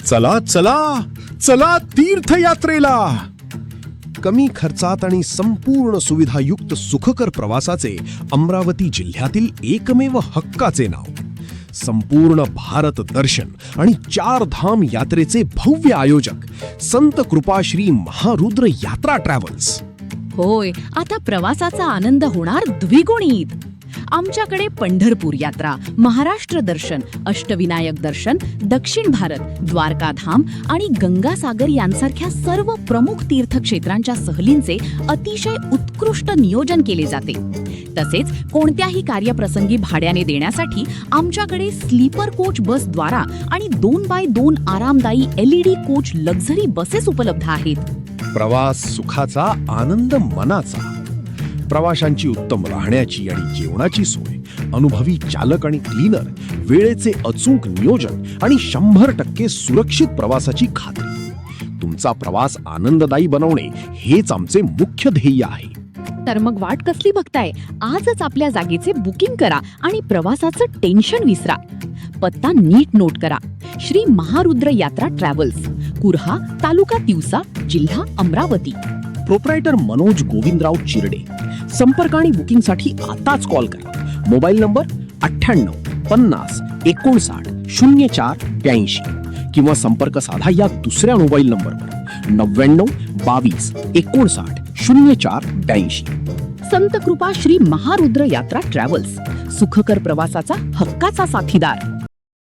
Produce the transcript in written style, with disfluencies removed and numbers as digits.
चला चला चला तीर्थयात्रेला. कमी खर्चात आणि संपूर्ण सुविधायुक्त सुखकर प्रवासाचे अमरावती जिल्ह्यातील एकमेव हक्काचे नाव. संपूर्ण भारत दर्शन आणि 4 धाम यात्रेचे भव्य आयोजक संत कृपाश्री महारुद्र यात्रा ट्रॅव्हल्स. होय, आता प्रवासाचा आनंद होणार द्विगुणित. आमच्याकडे पंढरपूर यात्रा, महाराष्ट्र दर्शन, अष्टविनायक दर्शन, दक्षिण भारत, द्वारकाधाम आणि गंगासागर यांसारख्या सर्व प्रमुख तीर्थक्षेत्रांच्या सहलींचे अतिशय उत्कृष्ट नियोजन केले जाते. तसेच कोणत्याही कार्यप्रसंगी भाड्याने देण्यासाठी आमच्याकडे स्लीपर कोच बसद्वारा आणि 2x2 आरामदायी LED कोच लक्झरी बसेस उपलब्ध आहेत. प्रवास सुखाचा, आनंद मनाचा. प्रवाशांची उत्तम राहण्याची आणि जेवणाची सोय, अनुभवी चालक आणि क्लीनर, वेळेचे अचूक नियोजन आणि 100% सुरक्षित प्रवासाची खात्री. तुमचा प्रवास आनंददायी बनवणे हेच आमचे मुख्य ध्येय आहे. तर मग वाट कसली बघताय? आजच आपल्या जागेचे बुकिंग करा आणि प्रवासाचं टेन्शन विसरा. पत्ता नीट नोट करा. श्री महारुद्र यात्रा ट्रॅव्हल्स, कुर्हा, तालुका तिवसा, जिल्हा अमरावती. प्रोप्रायटर मनोज गोविंदराव चिरडे. संपर्क आणि बुकिंगसाठी आताच कॉल करा. मोबाईल नंबर 98 50 59 04 82 किंवा संपर्क साधा या दुसऱ्या मोबाईल नंबरवर 99 22 59 04 82. संत कृपा श्री महारुद्र यात्रा ट्रॅव्हल्स, सुखकर प्रवासाचा हक्काचा साथीदार.